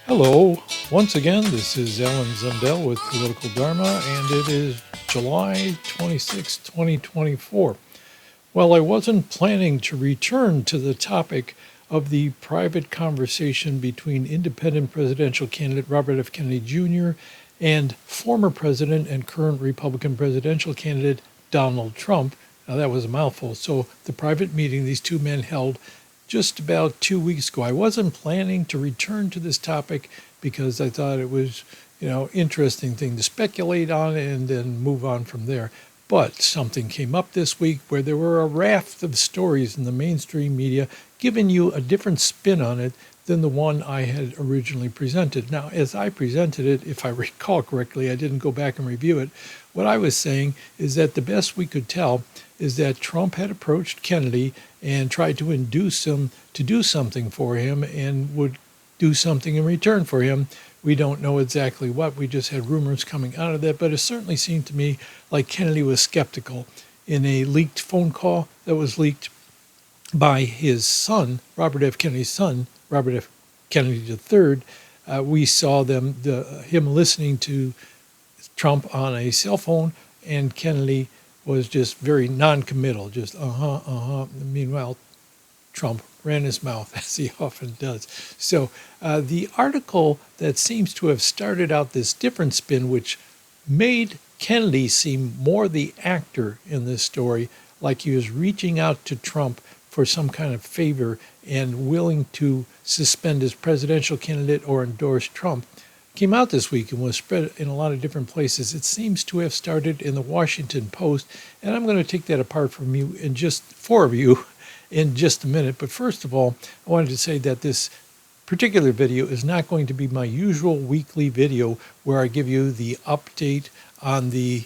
Hello, once again, this is Alan Zundell with Political Dharma, and it is July 26, 2024. Well, I wasn't planning to return to the topic of the private conversation between independent presidential candidate Robert F. Kennedy Jr. and former president and current Republican presidential candidate Donald Trump. Now, that was a mouthful. So, the private meeting these two men held just about 2 weeks ago. I wasn't planning to return to this topic because I thought it was, interesting thing to speculate on and then move on from there. But something came up this week where there were a raft of stories in the mainstream media giving you a different spin on it than the one I had originally presented. Now, as I presented it, if I recall correctly, I didn't go back and review it. What I was saying is that the best we could tell is that Trump had approached Kennedy and tried to induce him to do something for him and would do something in return for him. We don't know exactly what. We just had rumors coming out of that, but it certainly seemed to me like Kennedy was skeptical. In a leaked phone call that was leaked by his son, Robert F. Kennedy's son, Robert F. Kennedy III, we saw him listening to Trump on a cell phone, and Kennedy was just very non-committal, just Meanwhile, Trump ran his mouth, as he often does. So the article that seems to have started out this different spin, which made Kennedy seem more the actor in this story, like he was reaching out to Trump for some kind of favor and willing to suspend his presidential candidate or endorse Trump, came out this week and was spread in a lot of different places. It seems to have started in the Washington Post, and I'm going to take that apart from you in just in just a minute. But first of all, I wanted to say that this particular video is not going to be my usual weekly video where I give you the update on the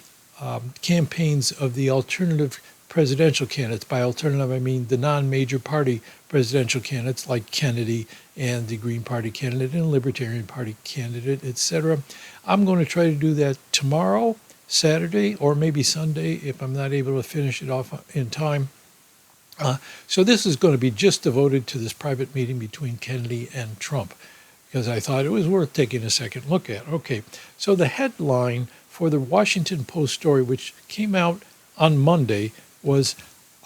campaigns of the alternative presidential candidates. By alternative, I mean the non-major party presidential candidates like Kennedy and the Green Party candidate and Libertarian Party candidate, etc. I'm going to try to do that tomorrow, Saturday, or maybe Sunday if I'm not able to finish it off in time. So this is going to be just devoted to this private meeting between Kennedy and Trump, because I thought it was worth taking a second look at. Okay, so the headline for the Washington Post story, which came out on Monday, was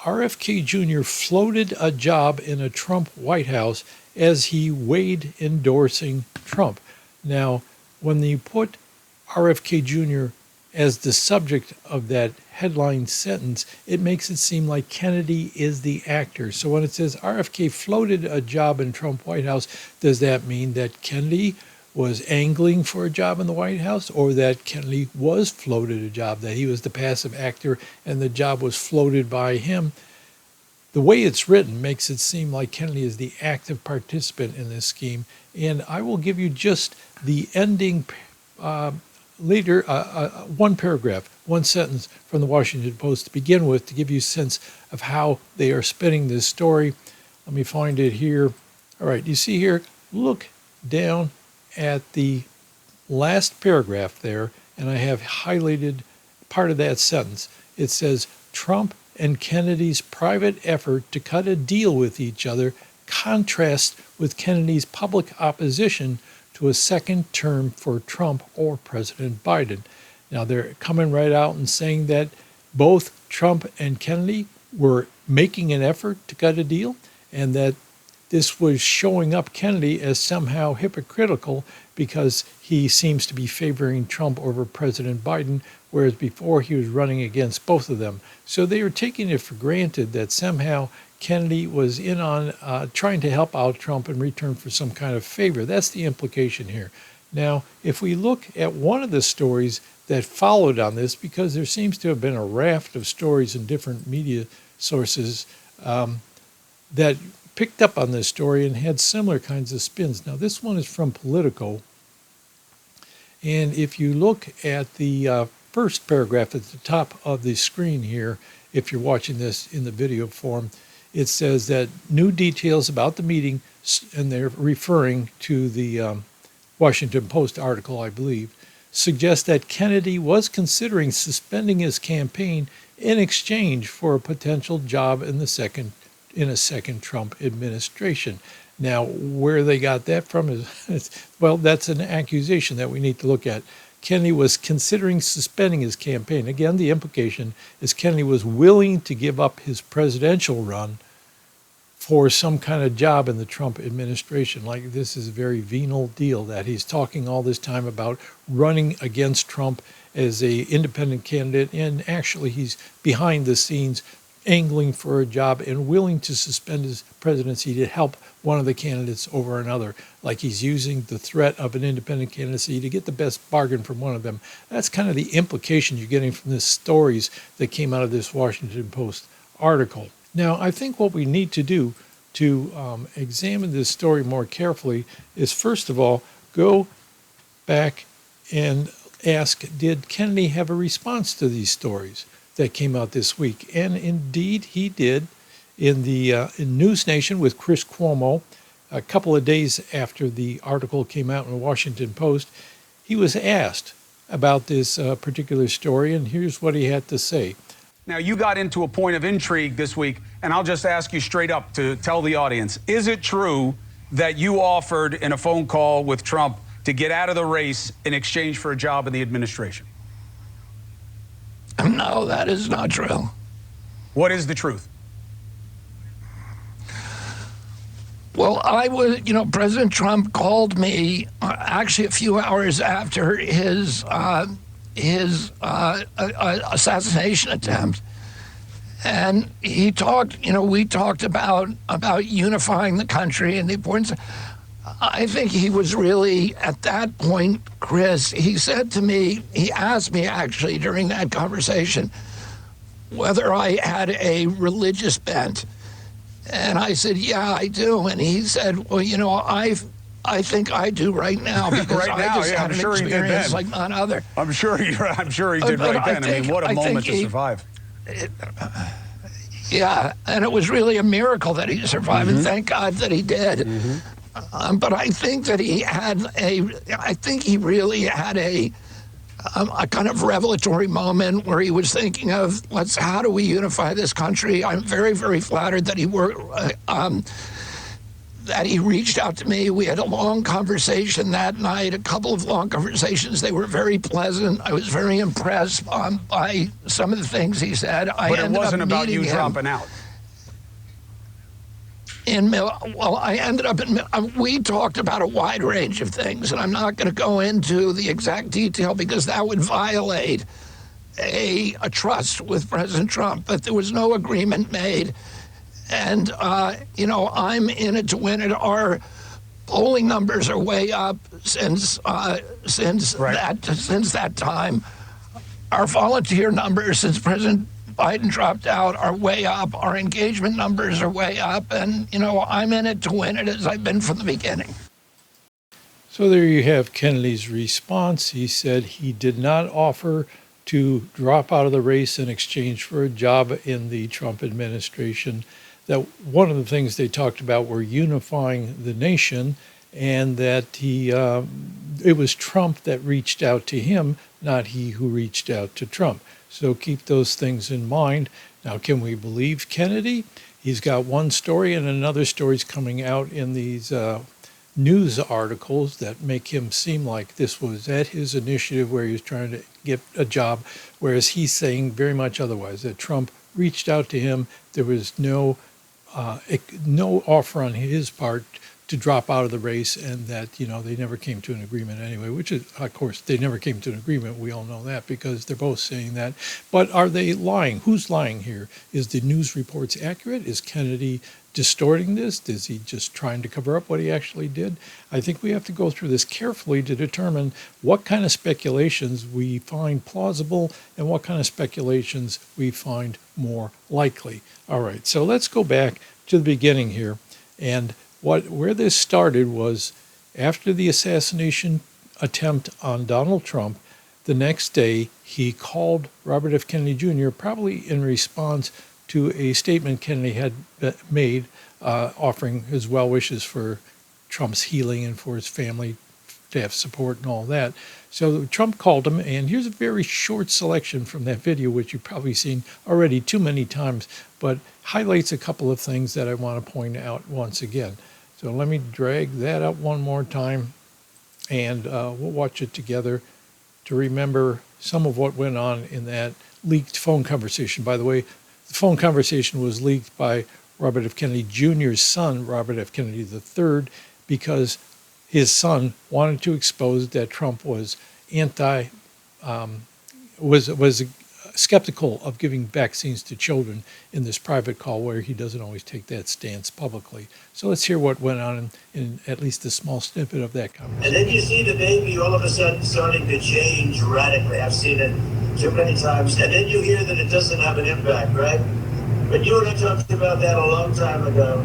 RFK Jr. floated a job in a Trump White House as he weighed endorsing Trump. Now, when you put RFK Jr. as the subject of that headline sentence, it makes it seem like Kennedy is the actor. So when it says RFK floated a job in Trump White House, does that mean that Kennedy was angling for a job in the White House, or that Kennedy was floated a job, that he was the passive actor and the job was floated by him? The way it's written makes it seem like Kennedy is the active participant in this scheme. And I will give you just the ending later, one paragraph, one sentence from the Washington Post to begin with, to give you a sense of how they are spinning this story. Let me find it here. All right, you see here, look down at the last paragraph there, and I have highlighted part of that sentence. It says, Trump and Kennedy's private effort to cut a deal with each other contrasts with Kennedy's public opposition to a second term for Trump or President Biden. Now, they're coming right out and saying that both Trump and Kennedy were making an effort to cut a deal, and that this was showing up Kennedy as somehow hypocritical because he seems to be favoring Trump over President Biden, whereas before he was running against both of them. So they were taking it for granted that somehow Kennedy was in on trying to help out Trump in return for some kind of favor. That's the implication here. Now, if we look at one of the stories that followed on this, because there seems to have been a raft of stories in different media sources that picked up on this story and had similar kinds of spins. Now, this one is from Politico. And if you look at the first paragraph at the top of the screen here, if you're watching this in the video form, it says that new details about the meeting, and they're referring to the Washington Post article, I believe, suggest that Kennedy was considering suspending his campaign in exchange for a potential job in a second Trump administration. Now, where they got that from is, well, that's an accusation that we need to look at. Kennedy was considering suspending his campaign. Again, the implication is Kennedy was willing to give up his presidential run for some kind of job in the Trump administration. Like, this is a very venal deal that he's talking all this time about running against Trump as a independent candidate, and actually he's behind the scenes angling for a job and willing to suspend his presidency to help one of the candidates over another. Like, he's using the threat of an independent candidacy to get the best bargain from one of them. That's kind of the implication you're getting from the stories that came out of this Washington Post article. Now, I think what we need to do to examine this story more carefully is, first of all, go back and ask, did Kennedy have a response to these stories that came out this week? And indeed, he did. In the News Nation with Chris Cuomo, a couple of days after the article came out in the Washington Post, he was asked about this particular story, and here's what he had to say. Now, you got into a point of intrigue this week, and I'll just ask you straight up to tell the audience, is it true that you offered in a phone call with Trump to get out of the race in exchange for a job in the administration? No, that is not true. What is the truth? Well, President Trump called me actually a few hours after his assassination attempt, and we talked about unifying the country and the importance. I think he was really at that point, Chris. He asked me actually during that conversation whether I had a religious bent. And I said, yeah, I do. And he said, well, I think I do right now, because I just had an experience like none other. I'm sure he did right then. I mean, what a moment to survive. Yeah, and it was really a miracle that he survived, and thank God that he did. But I think that he really had a kind of revelatory moment where he was thinking of, how do we unify this country? I'm very, very flattered that he reached out to me. We had a long conversation that night, a couple of long conversations. They were very pleasant. I was very impressed by some of the things he said. But it wasn't about you dropping out. We talked about a wide range of things, and I'm not going to go into the exact detail because that would violate a trust with President Trump. But there was no agreement made. And, I'm in it to win it. Our polling numbers are way up since that time. Our volunteer numbers since President Biden dropped out are way up. Our engagement numbers are way up. And, I'm in it to win it, as I've been from the beginning. So there you have Kennedy's response. He said he did not offer to drop out of the race in exchange for a job in the Trump administration. That one of the things they talked about were unifying the nation, and that it was Trump that reached out to him, not he who reached out to Trump. So keep those things in mind. Now, can we believe Kennedy? He's got one story, and another story's coming out in these news articles that make him seem like this was at his initiative where he was trying to get a job, whereas he's saying very much otherwise, that Trump reached out to him. There was no offer on his part to drop out of the race, and that, they never came to an agreement anyway, which is, of course, they never came to an agreement. We all know that because they're both saying that. But are they lying? Who's lying here? Is the news reports accurate? Is Kennedy distorting this? Is he just trying to cover up what he actually did? I think we have to go through this carefully to determine what kind of speculations we find plausible and what kind of speculations we find more likely. All right, so let's go back to the beginning here. And where this started was after the assassination attempt on Donald Trump. The next day, he called Robert F. Kennedy Jr., probably in response to a statement Kennedy had made offering his well wishes for Trump's healing and for his family to have support and all that. So Trump called him, and here's a very short selection from that video, which you've probably seen already too many times, but highlights a couple of things that I want to point out once again. So let me drag that up one more time, and we'll watch it together to remember some of what went on in that leaked phone conversation. By the way, the phone conversation was leaked by Robert F. Kennedy Jr.'s son, Robert F. Kennedy III, because his son wanted to expose that Trump was was skeptical of giving vaccines to children in this private call where he doesn't always take that stance publicly. So let's hear what went on in at least a small snippet of that conversation. And then you see the baby all of a sudden starting to change radically. I've seen it too many times. And then you hear that it doesn't have an impact, right? But you and I talked about that a long time ago.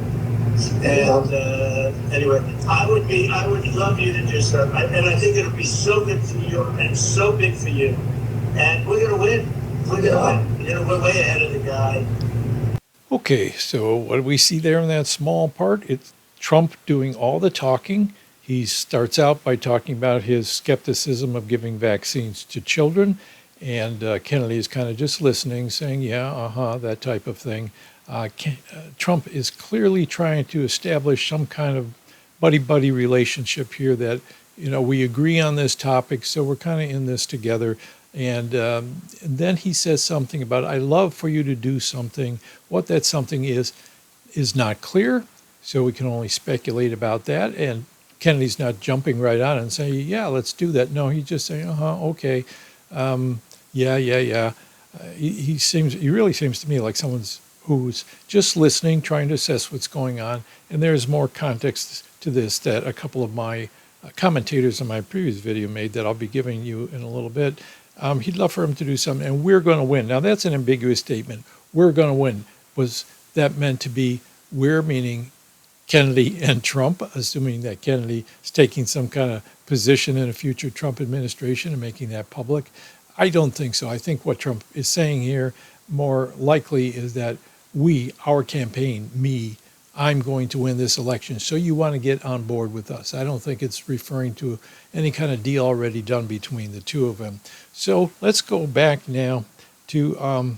And anyway, I would love you to do so. And I think it'll be so good for you and so big for you. And we're going to win. We're going to win. You know, we're way ahead of the guy. Okay, so what do we see there in that small part? It's Trump doing all the talking. He starts out by talking about his skepticism of giving vaccines to children. And Kennedy is kind of just listening, saying, yeah, that type of thing. Trump is clearly trying to establish some kind of buddy-buddy relationship here that, we agree on this topic, so we're kind of in this together. And then he says something about, I love for you to do something. What that something is not clear, so we can only speculate about that. And Kennedy's not jumping right on and saying, yeah, let's do that. No, he's just saying, okay. Yeah. He really seems to me like someone who's just listening, trying to assess what's going on. And there's more context to this that a couple of my commentators on my previous video made that I'll be giving you in a little bit. He'd love for him to do something, and we're going to win. Now, that's an ambiguous statement. We're going to win. Was that meant to be we're, meaning Kennedy and Trump, assuming that Kennedy is taking some kind of position in a future Trump administration and making that public? I don't think so. I think what Trump is saying here more likely is that we, our campaign, me, I'm going to win this election, so you want to get on board with us. I don't think it's referring to any kind of deal already done between the two of them. So let's go back now to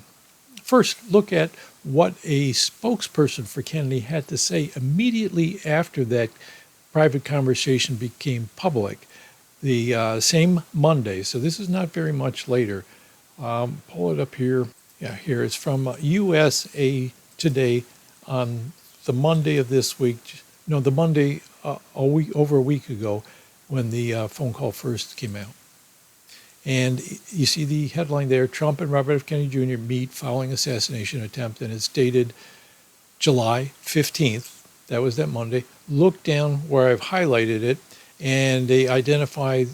first look at what a spokesperson for Kennedy had to say immediately after that private conversation became public. The same Monday, so this is not very much later. Pull it up here. Yeah, here it's from USA Today on the Monday of this week. No, the Monday over a week ago when the phone call first came out. And you see the headline there, Trump and Robert F. Kennedy Jr. meet following assassination attempt, and it's dated July 15th. That was that Monday. Look down where I've highlighted it, and they identify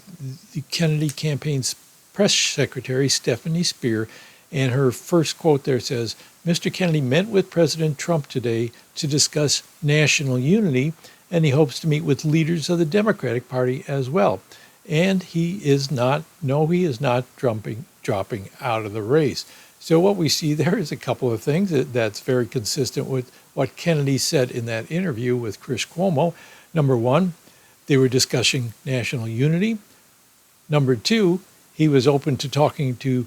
the Kennedy campaign's press secretary, Stephanie Spear, and her first quote there says, Mr. Kennedy met with President Trump today to discuss national unity, and he hopes to meet with leaders of the Democratic Party as well. And he is not dropping out of the race. So what we see there is a couple of things that's very consistent with what Kennedy said in that interview with Chris Cuomo. Number one, they were discussing national unity. Number two, he was open to talking to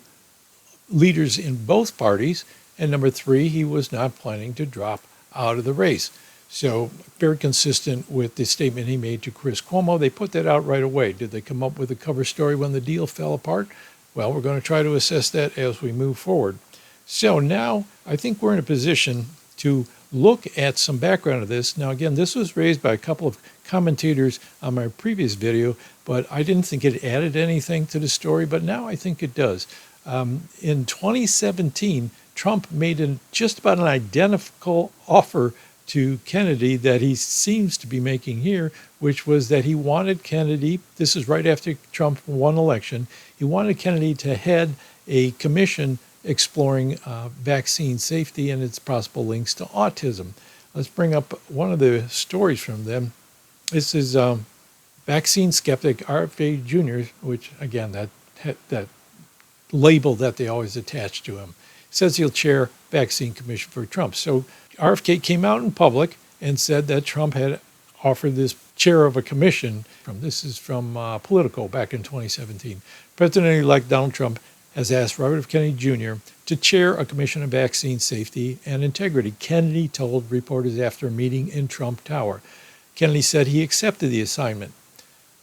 leaders in both parties. And number three, he was not planning to drop out of the race. So very consistent with the statement he made to Chris Cuomo. They put that out right away. Did they come up with a cover story when the deal fell apart? Well, we're going to try to assess that as we move forward. So now I think we're in a position to look at some background of this. Now, again, this was raised by a couple of commentators on my previous video, but I didn't think it added anything to the story, but now I think it does. In 2017, Trump made just about an identical offer to Kennedy that he seems to be making here, which was that he wanted Kennedy, this is right after Trump won election, he wanted Kennedy to head a commission exploring vaccine safety and its possible links to autism. Let's bring up one of the stories from them. This is vaccine skeptic RFK Jr., which again, that label that they always attach to him, says he'll chair vaccine commission for Trump. So RFK came out in public and said that Trump had offered this chair of a commission. This is from Politico back in 2017. President-elect Donald Trump has asked Robert F. Kennedy Jr. to chair a commission on vaccine safety and integrity, Kennedy told reporters after a meeting in Trump Tower. Kennedy said he accepted the assignment.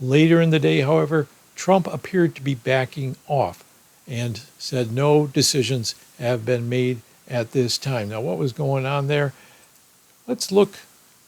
Later in the day, however, Trump appeared to be backing off and said no decisions have been made at this time. Now, what was going on there? Let's look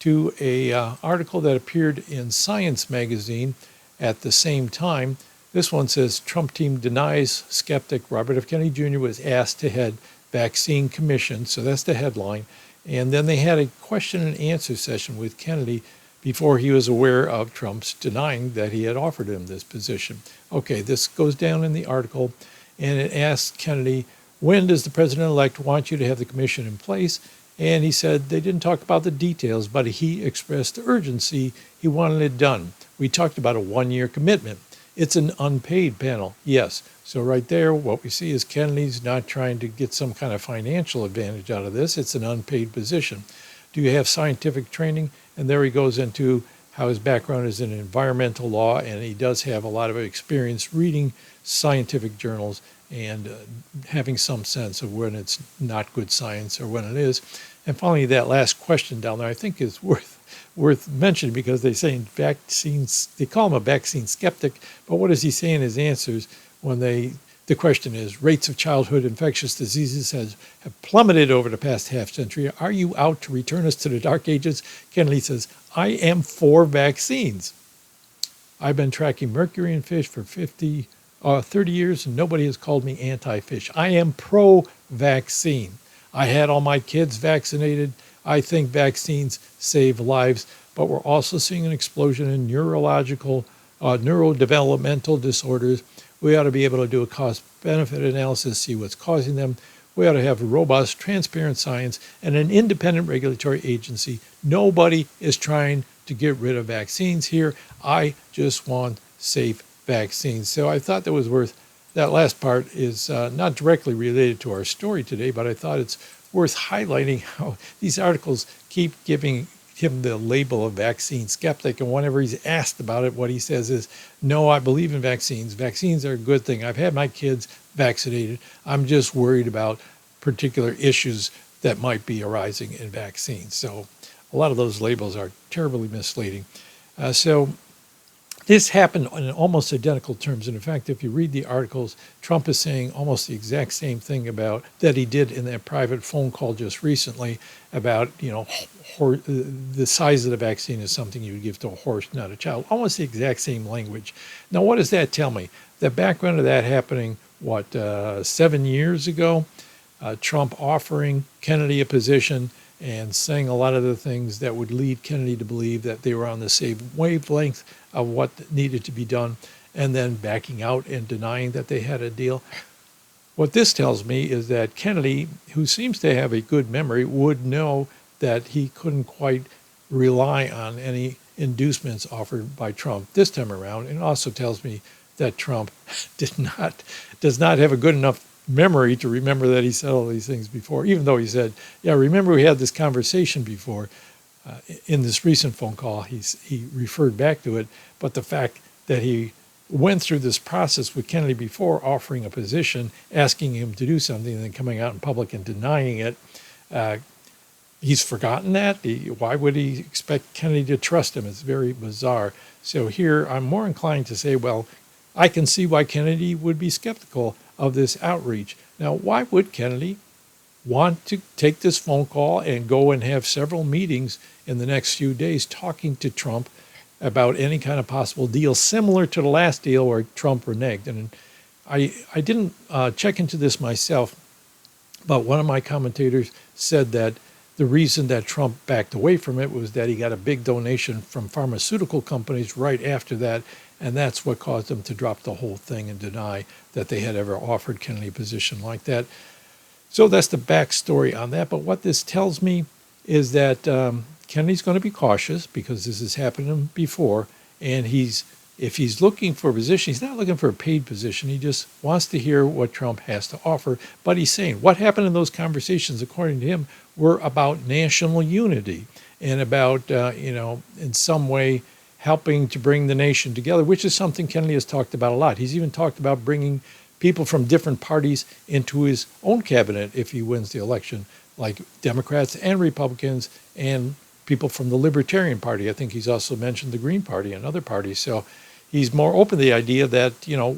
to a article that appeared in Science magazine at the same time. This one says Trump team denies skeptic Robert F. Kennedy Jr. was asked to head vaccine commission. So that's the headline. And then they had a question and answer session with Kennedy before he was aware of Trump's denying that he had offered him this position. Okay, this goes down in the article, and it asks Kennedy, when does the president-elect want you to have the commission in place? And he said they didn't talk about the details, but he expressed urgency. He wanted it done. We talked about a one-year commitment. It's an unpaid panel, yes. So right there, what we see is Kennedy's not trying to get some kind of financial advantage out of this. It's an unpaid position. Do you have scientific training? And there he goes into how his background is in environmental law, and he does have a lot of experience reading scientific journals and having some sense of when it's not good science or when it is. And finally, that last question down there, I think is worth mentioning, because they say in vaccines, they call him a vaccine skeptic, but what does he say in his answers when the question is, rates of childhood infectious diseases have plummeted over the past half century. Are you out to return us to the dark ages? Kennedy says, I am for vaccines. I've been tracking mercury in fish for 30 years, and nobody has called me anti-fish. I am pro-vaccine. I had all my kids vaccinated. I think vaccines save lives, but we're also seeing an explosion in neurodevelopmental disorders. We ought to be able to do a cost-benefit analysis, see what's causing them. We ought to have robust, transparent science and an independent regulatory agency. Nobody is trying to get rid of vaccines here. I just want safe vaccines. So I thought that was that last part is not directly related to our story today, but I thought it's worth highlighting how these articles keep giving him the label of vaccine skeptic, and whenever he's asked about it, what he says is, no, I believe in vaccines. Vaccines are a good thing. I've had my kids vaccinated. I'm just worried about particular issues that might be arising in vaccines. So a lot of those labels are terribly misleading. So this happened in almost identical terms. And in fact, if you read the articles, Trump is saying almost the exact same thing about that he did in that private phone call just recently about, the size of the vaccine is something you would give to a horse, not a child. Almost the exact same language. Now, what does that tell me? The background of that happening, 7 years ago, Trump offering Kennedy a position and saying a lot of the things that would lead Kennedy to believe that they were on the same wavelength of what needed to be done, and then backing out and denying that they had a deal. What this tells me is that Kennedy, who seems to have a good memory, would know that he couldn't quite rely on any inducements offered by Trump this time around. And it also tells me that Trump does not have a good enough memory to remember that he said all these things before, even though he said, yeah, remember we had this conversation before. In this recent phone call, he referred back to it, but the fact that he went through this process with Kennedy before, offering a position, asking him to do something, and then coming out in public and denying it, he's forgotten that. Why would he expect Kennedy to trust him? It's very bizarre. So here, I'm more inclined to say, well, I can see why Kennedy would be skeptical of this outreach. Now, why would Kennedy want to take this phone call and go and have several meetings in the next few days talking to Trump about any kind of possible deal similar to the last deal where Trump reneged? And I didn't check into this myself, but one of my commentators said that the reason that Trump backed away from it was that he got a big donation from pharmaceutical companies right after that, and that's what caused him to drop the whole thing and deny that they had ever offered Kennedy a position like that. So that's the backstory on that. But what this tells me is that Kennedy's going to be cautious because this has happened to him before, and if he's looking for a position, he's not looking for a paid position. He just wants to hear what Trump has to offer. But he's saying what happened in those conversations, according to him, were about national unity and about, in some way helping to bring the nation together, which is something Kennedy has talked about a lot. He's even talked about bringing people from different parties into his own cabinet if he wins the election, like Democrats and Republicans and people from the Libertarian Party. I think he's also mentioned the Green Party and other parties. So he's more open to the idea that,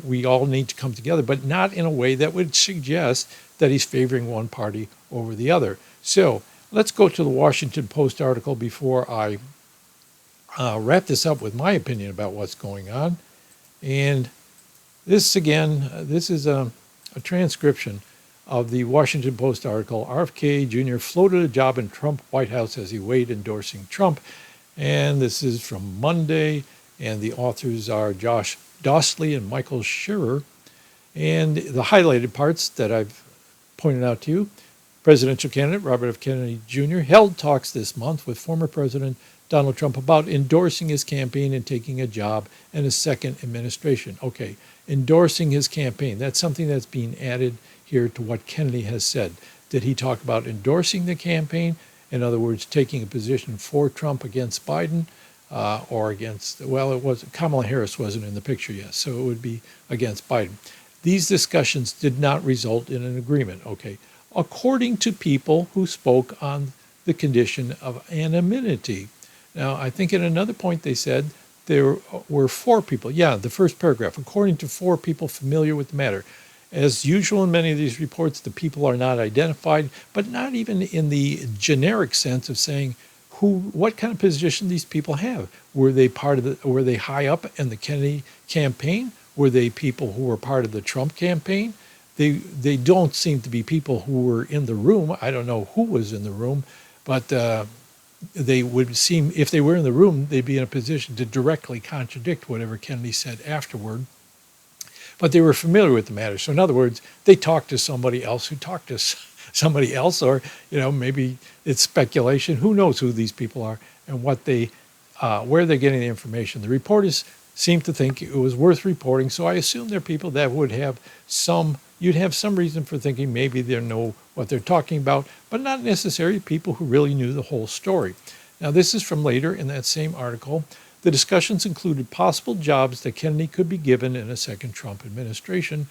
we all need to come together, but not in a way that would suggest that he's favoring one party over the other. So let's go to the Washington Post article before I wrap this up with my opinion about what's going on. And this, again, this is a transcription of the Washington Post article. RFK Jr. floated a job in Trump White House as he weighed endorsing Trump. And this is from Monday, and the authors are Josh Dostley and Michael Scherer. And the highlighted parts that I've pointed out to you: presidential candidate Robert F. Kennedy Jr. held talks this month with former President Donald Trump about endorsing his campaign and taking a job in a second administration. Okay, endorsing his campaign. That's something that's being added here to what Kennedy has said. Did he talk about endorsing the campaign? In other words, taking a position for Trump against Biden, or against, well, it was Kamala Harris wasn't in the picture yet, so it would be against Biden. These discussions did not result in an agreement, okay, according to people who spoke on the condition of anonymity. Now, I think at another point they said there were 4 people. Yeah, the first paragraph, according to 4 people familiar with the matter. As usual in many of these reports, the people are not identified, but not even in the generic sense of saying what kind of position these people have. Were they were they high up in the Kennedy campaign? Were they people who were part of the Trump campaign? They don't seem to be people who were in the room. I don't know who was in the room, but they would seem, if they were in the room, they'd be in a position to directly contradict whatever Kennedy said afterward. But they were familiar with the matter. So in other words, they talked to somebody else who talked to somebody else, or, maybe it's speculation. Who knows who these people are and what where they're getting the information. The reporters seem to think it was worth reporting. So I assume they're people that would have you'd have some reason for thinking maybe they know what they're talking about, but not necessarily people who really knew the whole story. Now, this is from later in that same article. The discussions included possible jobs that Kennedy could be given in a second Trump administration,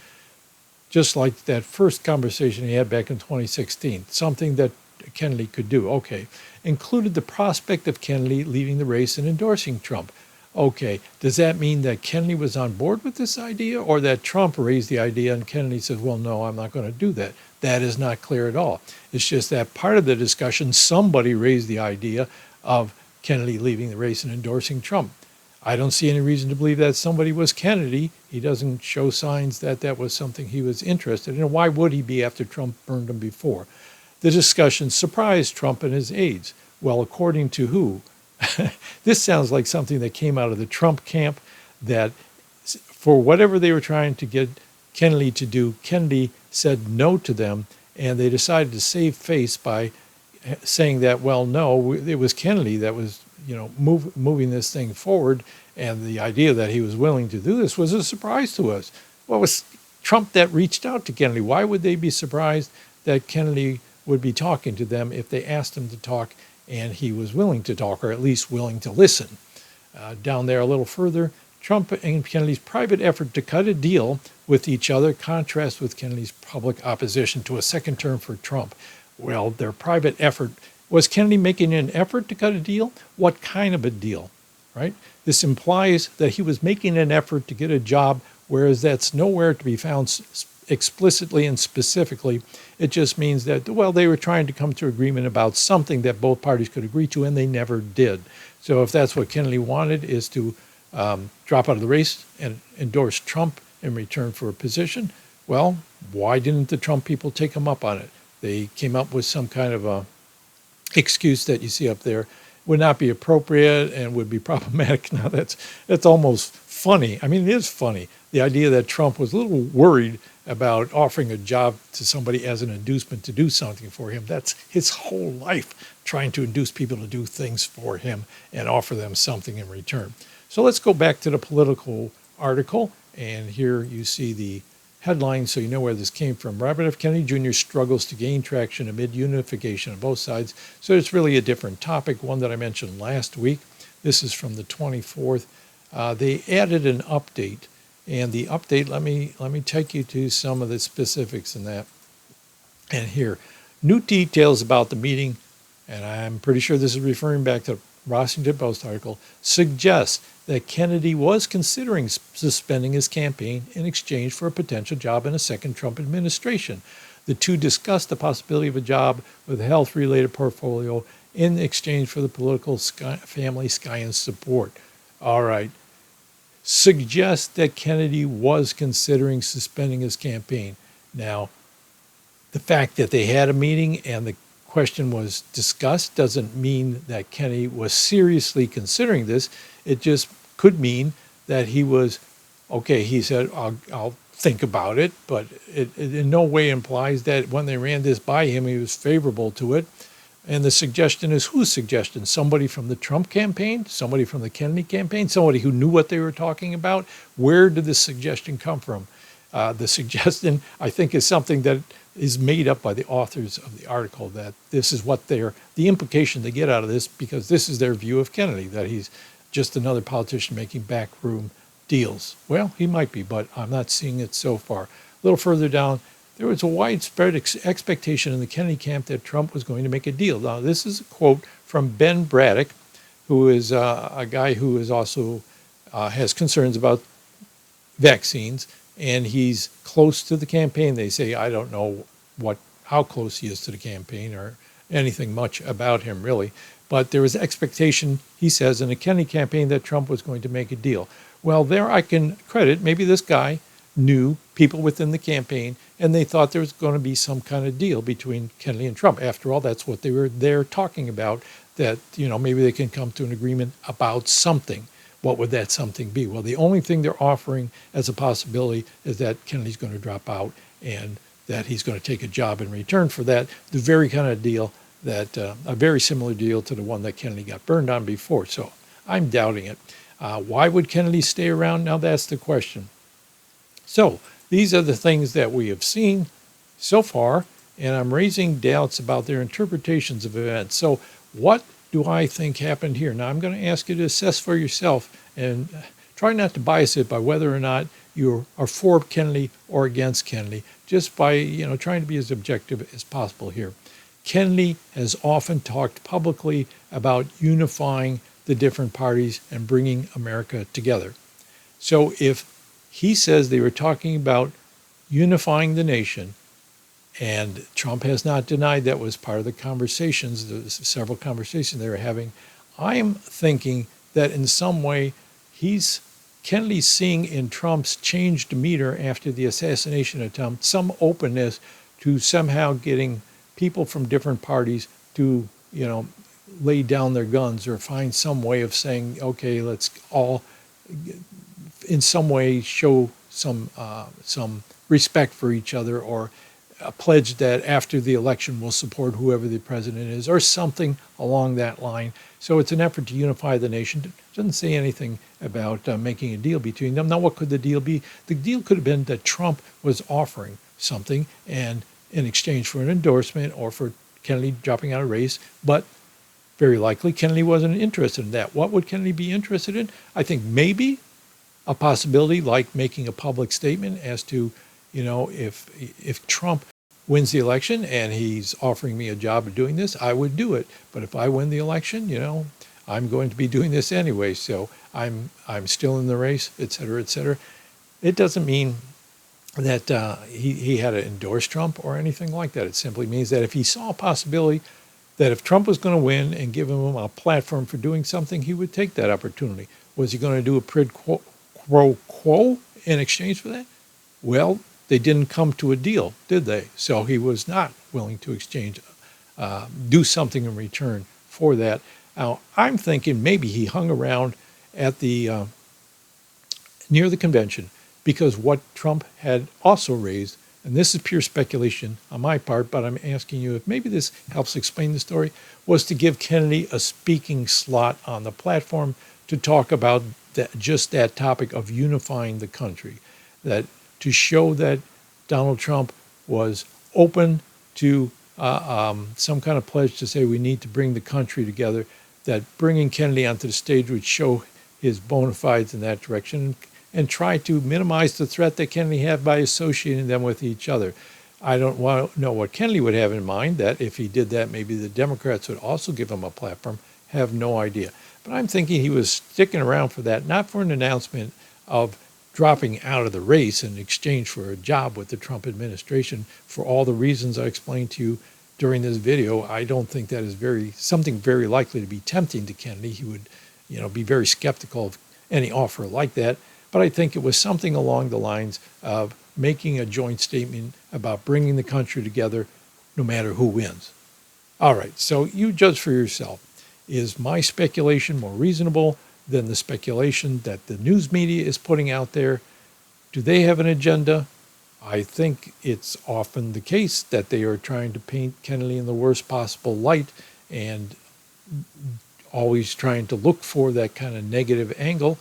just like that first conversation he had back in 2016, something that Kennedy could do. Okay, included the prospect of Kennedy leaving the race and endorsing Trump. Okay, does that mean that Kennedy was on board with this idea, or that Trump raised the idea and Kennedy says, well, no, I'm not going to do that? That is not clear at all. It's just that part of the discussion, somebody raised the idea of Kennedy leaving the race and endorsing Trump. I don't see any reason to believe that somebody was Kennedy. He doesn't show signs that that was something he was interested in. Why would he be after Trump burned him before? The discussion surprised Trump and his aides. Well, according to who? This sounds like something that came out of the Trump camp, that for whatever they were trying to get Kennedy to do, Kennedy said no to them, and they decided to save face by saying that, well, no, it was Kennedy that was, moving this thing forward, and the idea that he was willing to do this was a surprise to us. Well, it was Trump that reached out to Kennedy. Why would they be surprised that Kennedy would be talking to them if they asked him to talk and he was willing to talk, or at least willing to listen? Down there a little further, Trump and Kennedy's private effort to cut a deal with each other contrasts with Kennedy's public opposition to a second term for Trump. Well, their private effort, was Kennedy making an effort to cut a deal? What kind of a deal, right? This implies that he was making an effort to get a job, whereas that's nowhere to be found explicitly and specifically. It just means that, well, they were trying to come to agreement about something that both parties could agree to, and they never did. So if that's what Kennedy wanted, is to drop out of the race and endorse Trump in return for a position, well, why didn't the Trump people take him up on it? They came up with some kind of a excuse that you see up there would not be appropriate and would be problematic. Now that's almost funny. I mean, it is funny. The idea that Trump was a little worried about offering a job to somebody as an inducement to do something for him. That's his whole life, trying to induce people to do things for him and offer them something in return. So let's go back to the political article, and here you see the headline so you know where this came from. Robert F. Kennedy Jr. struggles to gain traction amid unification on both sides. So it's really a different topic, one that I mentioned last week. This is from the 24th. They added an update, and the update, let me take you to some of the specifics in that. And here, new details about the meeting and I'm pretty sure this is referring back to the Washington Post article, suggests that Kennedy was considering suspending his campaign in exchange for a potential job in a second Trump administration. The two discussed the possibility of a job with a health-related portfolio in exchange for the political family Science support. All right. Suggests that Kennedy was considering suspending his campaign. Now, the fact that they had a meeting and the question was discussed doesn't mean that Kennedy was seriously considering this. It just could mean that he was, okay, he said, I'll think about it, but it in no way implies that when they ran this by him, he was favorable to it. And the suggestion is whose suggestion? Somebody from the Trump campaign? Somebody from the Kennedy campaign? Somebody who knew what they were talking about? Where did this suggestion come from? The suggestion, I think, is something that is made up by the authors of the article, that this is what the implication they get out of this, because this is their view of Kennedy, that he's just another politician making backroom deals. Well, he might be, but I'm not seeing it so far. A little further down, there was a widespread expectation in the Kennedy camp that Trump was going to make a deal. Now, this is a quote from Ben Braddock, who is a guy who is also has concerns about vaccines, and he's close to the campaign. They say, I don't know how close he is to the campaign or anything much about him, really. But there was expectation, he says, in the Kennedy campaign that Trump was going to make a deal. Well, there I can credit, maybe this guy knew people within the campaign, and they thought there was going to be some kind of deal between Kennedy and Trump. After all, that's what they were there talking about, that, maybe they can come to an agreement about something. What would that something be? Well, the only thing they're offering as a possibility is that Kennedy's going to drop out and that he's going to take a job in return for that, the very kind of deal that, a very similar deal to the one that Kennedy got burned on before. So I'm doubting it. Why would Kennedy stay around? Now that's the question. So these are the things that we have seen so far, and I'm raising doubts about their interpretations of events. So what do I think happened here? Now I'm going to ask you to assess for yourself and try not to bias it by whether or not you are for Kennedy or against Kennedy, just by trying to be as objective as possible here. Kennedy has often talked publicly about unifying the different parties and bringing America together. So if he says they were talking about unifying the nation, and Trump has not denied that was part of the conversations, the several conversations they were having, I'm thinking that in some way Kennedy's seeing in Trump's changed demeanor after the assassination attempt some openness to somehow getting people from different parties to, lay down their guns or find some way of saying, okay, let's all in some way show some respect for each other, or a pledge that after the election we'll support whoever the president is, or something along that line. So it's an effort to unify the nation. It doesn't say anything about making a deal between them. Now, what could the deal be? The deal could have been that Trump was offering something and in exchange for an endorsement or for Kennedy dropping out of race, but very likely Kennedy wasn't interested in that. What would Kennedy be interested in? I think maybe a possibility like making a public statement as to, if Trump wins the election and he's offering me a job of doing this, I would do it. But if I win the election, I'm going to be doing this anyway. So I'm still in the race, et cetera, et cetera. It doesn't mean that he had to endorse Trump or anything like that. It simply means that if he saw a possibility that if Trump was going to win and give him a platform for doing something, he would take that opportunity. Was he going to do a quid pro quo in exchange for that? Well, they didn't come to a deal, did they? So he was not willing to do something in return for that. Now, I'm thinking maybe he hung around at the near the convention because what Trump had also raised, and this is pure speculation on my part, but I'm asking you if maybe this helps explain the story, was to give Kennedy a speaking slot on the platform to talk about just that topic of unifying the country, that to show that Donald Trump was open to some kind of pledge to say we need to bring the country together, that bringing Kennedy onto the stage would show his bona fides in that direction and try to minimize the threat that Kennedy had by associating them with each other. I don't want to know what Kennedy would have in mind, that if he did that, maybe the Democrats would also give him a platform. Have no idea. But I'm thinking he was sticking around for that, not for an announcement of dropping out of the race in exchange for a job with the Trump administration. For all the reasons I explained to you during this video, I don't think that is something very likely to be tempting to Kennedy. He would, be very skeptical of any offer like that. But I think it was something along the lines of making a joint statement about bringing the country together no matter who wins. All right, so you judge for yourself. Is my speculation more reasonable than the speculation that the news media is putting out there? Do they have an agenda? I think it's often the case that they are trying to paint Kennedy in the worst possible light and always trying to look for that kind of negative angle.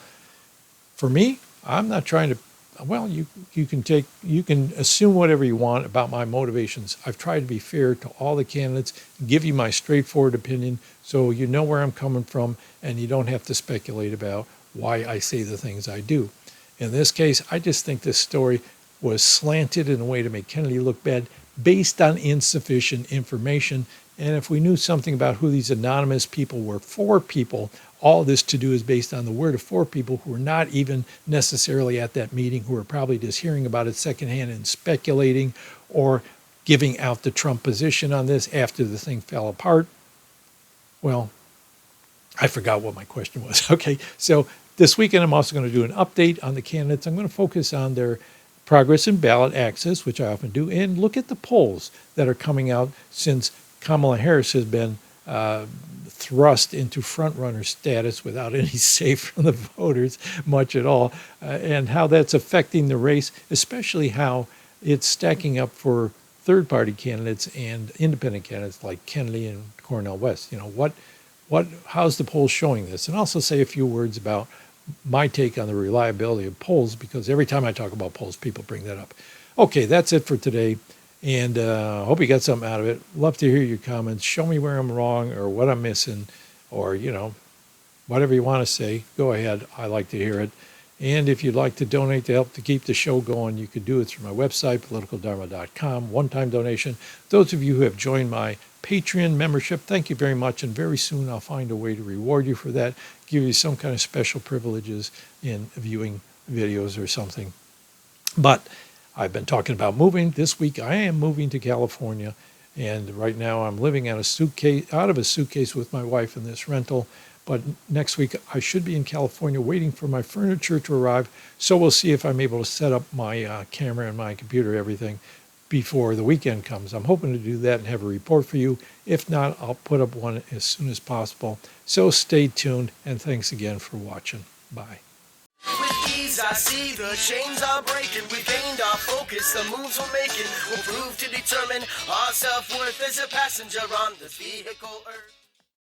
For me, I'm not trying to, well, you can assume whatever you want about my motivations. I've tried to be fair to all the candidates, give you my straightforward opinion so you know where I'm coming from and you don't have to speculate about why I say the things I do. In this case, I just think this story was slanted in a way to make Kennedy look bad based on insufficient information. And if we knew something about who these anonymous people were, 4 people, all this to do is based on the word of 4 people who were not even necessarily at that meeting, who were probably just hearing about it secondhand and speculating or giving out the Trump position on this after the thing fell apart. Well, I forgot what my question was. Okay, so this weekend I'm also going to do an update on the candidates. I'm going to focus on their progress in ballot access, which I often do, and look at the polls that are coming out since Kamala Harris has been thrust into front-runner status without any say from the voters much at all, and how that's affecting the race, especially how it's stacking up for third-party candidates and independent candidates like Kennedy and Cornel West. How's the polls showing this? And also say a few words about my take on the reliability of polls, because every time I talk about polls, people bring that up. Okay, that's it for today. And I hope you got something out of it. Love to hear your comments. Show me where I'm wrong or what I'm missing or, whatever you want to say. Go ahead. I like to hear it. And if you'd like to donate to help to keep the show going, you could do it through my website, politicaldharma.com, one-time donation. Those of you who have joined my Patreon membership, thank you very much. And very soon I'll find a way to reward you for that, give you some kind of special privileges in viewing videos or something. But I've been talking about moving. This week I am moving to California, and right now I'm living out of a suitcase with my wife in this rental. But next week I should be in California waiting for my furniture to arrive. So we'll see if I'm able to set up my camera and my computer, everything, before the weekend comes. I'm hoping to do that and have a report for you. If not, I'll put up one as soon as possible. So stay tuned, and thanks again for watching. Bye. With ease, I see the chains are breaking. We gained our focus, the moves we're making will prove to determine our self-worth as a passenger on this vehicle Earth.